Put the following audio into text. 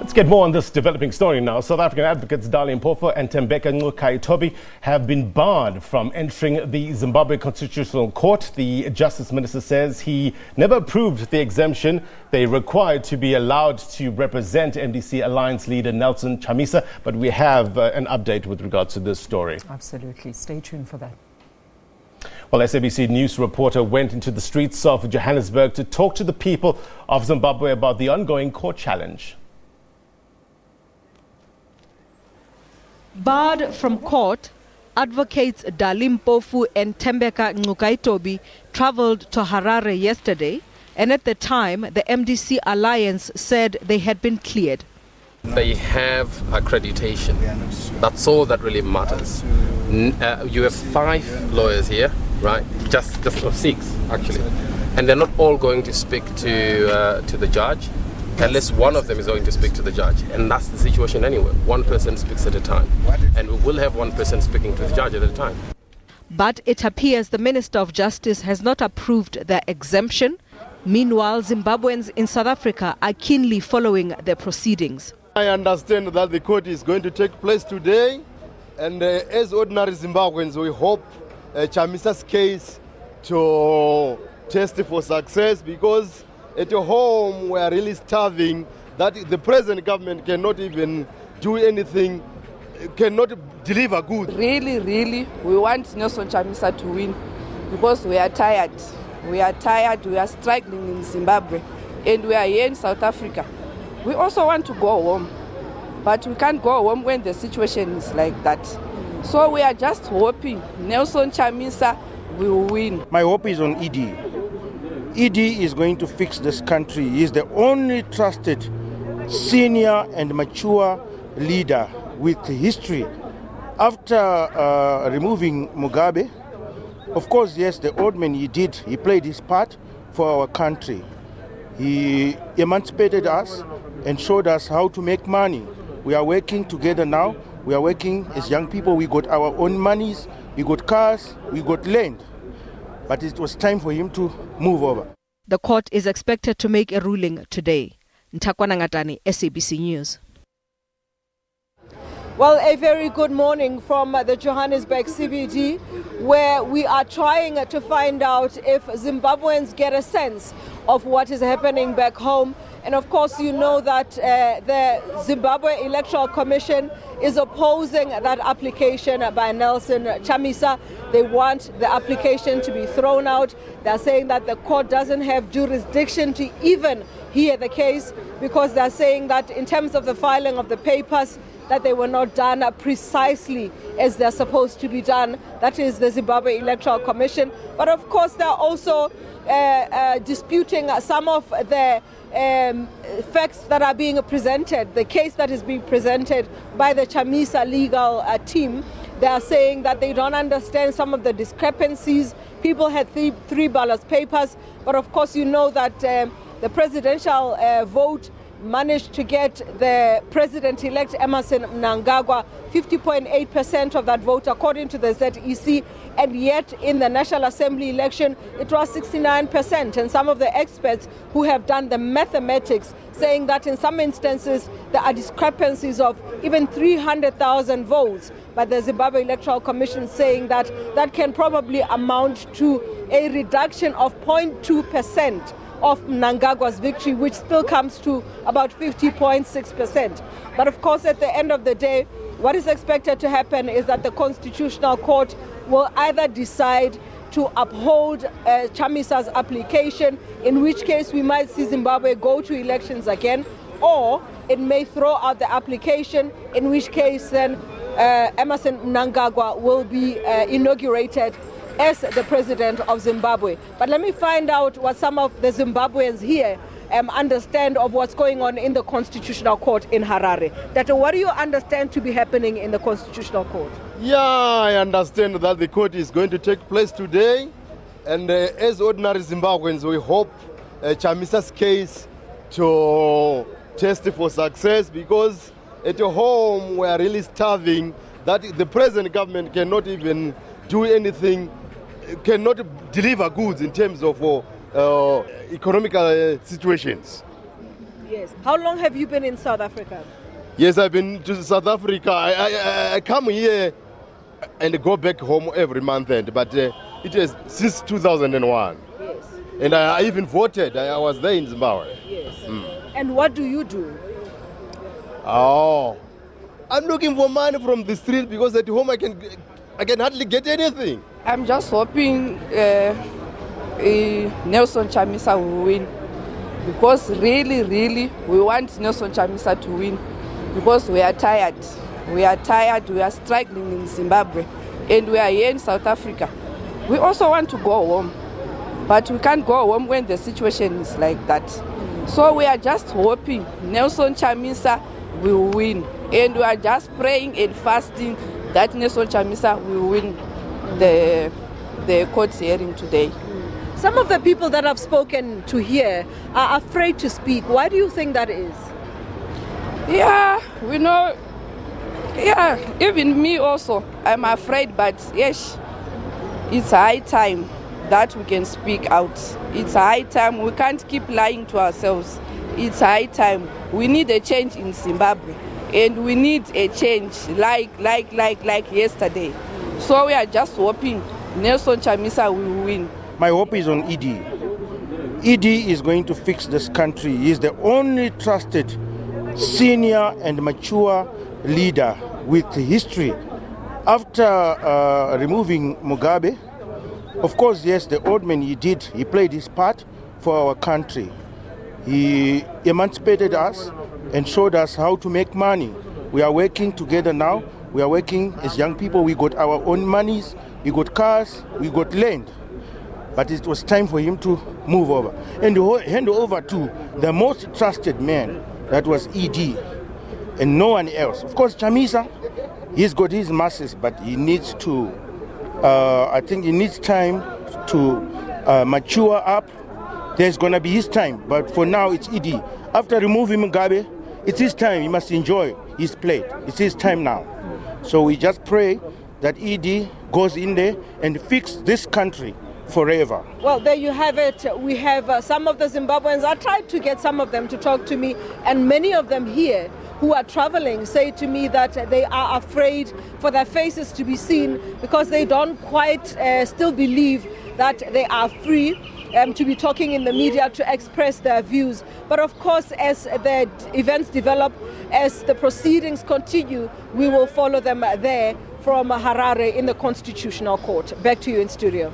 Let's get more on this developing story now. South African advocates Dali Mpofu and Tembeka Ngcukaitobi have been barred from entering the Zimbabwe Constitutional Court. The Justice Minister says he never approved the exemption. They required to be allowed to represent MDC Alliance leader Nelson Chamisa. But we have an update with regards to this story. Absolutely. Stay tuned for that. Well, SABC news reporter went into the streets of Johannesburg to talk to the people of Zimbabwe about the ongoing court challenge. Barred from court, advocates Dali Mpofu and Tembeka Ngcukaitobi travelled to Harare yesterday, and at the time, the MDC Alliance said they had been cleared. They have accreditation. That's all that really matters. You have 5 lawyers here, right? Just 6, actually. And they're not all going to speak to the judge, unless one of them is going to speak to the judge. And that's the situation anyway. One person speaks at a time. And we will have one person speaking to the judge at a time. But it appears the Minister of Justice has not approved the exemption. Meanwhile, Zimbabweans in South Africa are keenly following the proceedings. I understand that the court is going to take place today. And as ordinary Zimbabweans, we hope Chamisa's case to test for success, because at home we are really starving, that the present government cannot even do anything, cannot deliver goods. Really, we want Nelson Chamisa to win, because we are tired. We are struggling in Zimbabwe, and we are here in South Africa. We also want to go home, but we can't go home when the situation is like that. So we are just hoping Nelson Chamisa will win. My hope is on ED. ED is going to fix this country. He is the only trusted, senior and mature leader with history. After removing Mugabe, of course, yes, the old man, he played his part for our country. He emancipated us and showed us how to make money. We are working together now. We are working as young people. We got our own monies, we got cars, we got land. But it was time for him to move over. The court is expected to make a ruling today. Ntakwana Ngatani, SABC News. Well, a very good morning from the Johannesburg CBD, where we are trying to find out if Zimbabweans get a sense of what is happening back home. And of course, you know that the Zimbabwe Electoral Commission is opposing that application by Nelson Chamisa. They want the application to be thrown out. They're saying that the court doesn't have jurisdiction to even hear the case, because they're saying that in terms of the filing of the papers, that they were not done precisely as they're supposed to be done. That is the Zimbabwe Electoral Commission. But of course, they're also disputing some of the facts that are being presented, the case that is being presented by the Chamisa legal team. They are saying that they don't understand some of the discrepancies. People had three ballot papers, but of course you know that the presidential vote managed to get the president-elect Emmerson Mnangagwa 50.8% of that vote according to the ZEC, and yet in the National Assembly election it was 69%. And some of the experts who have done the mathematics saying that in some instances there are discrepancies of even 300,000 votes, but the Zimbabwe Electoral Commission saying that that can probably amount to a reduction of 0.2% of Mnangagwa's victory, which still comes to about 50.6%. But of course, at the end of the day, what is expected to happen is that the Constitutional Court will either decide to uphold Chamisa's application, in which case we might see Zimbabwe go to elections again, or it may throw out the application, in which case then Emmerson Mnangagwa will be inaugurated as the president of Zimbabwe. But let me find out what some of the Zimbabweans here understand of what's going on in the Constitutional Court in Harare. That what do you understand to be happening in the Constitutional Court? Yeah, I understand that the court is going to take place today. And as ordinary Zimbabweans, we hope Chamisa's case to test for success, because at home we are really starving, that the present government cannot even do anything, cannot deliver goods in terms of economical situations. Yes. How long have you been in South Africa? Yes, I've been to South Africa. I come here and go back home every month, but it is since 2001. Yes. And I even voted. I was there in Zimbabwe. Yes. And what do you do? Oh, I'm looking for money from the street because at home I can hardly get anything. I'm just hoping Nelson Chamisa will win. Because really, we want Nelson Chamisa to win. Because we are tired. We are tired. We are struggling in Zimbabwe. And we are here in South Africa. We also want to go home. But we can't go home when the situation is like that. So we are just hoping Nelson Chamisa will win. And we are just praying and fasting that Nelson Chamisa will win the court hearing today. Some of the people that I've spoken to here are afraid to speak. Why do you think that is? Yeah, we know. Yeah, even me also. I'm afraid, but yes, it's high time that we can speak out. It's high time. We can't keep lying to ourselves. It's high time. We need a change in Zimbabwe. And we need a change like yesterday. So we are just hoping Nelson Chamisa will win. My hope is on ED. ED is going to fix this country. He is the only trusted senior and mature leader with history. After removing Mugabe, of course, yes, the old man, he played his part for our country. He emancipated us and showed us how to make money. We are working together now. We are working as young people. We got our own monies, we got cars, we got land. But it was time for him to move over and hand over to the most trusted man, that was ED, and no one else. Of course, Chamisa, he's got his masses, but he needs to, I think he needs time to mature up. There's going to be his time, but for now it's ED. After removing Mugabe, it's his time. He must enjoy his plate. It's his time now. So we just pray that ED goes in there and fix this country forever. Well, there you have it. We have some of the Zimbabweans. I tried to get some of them to talk to me, and many of them here who are traveling say to me that they are afraid for their faces to be seen because they don't quite still believe that they are free to be talking in the media, to express their views. But of course, as the events develop, as the proceedings continue, we will follow them there from Harare in the Constitutional Court. Back to you in studio.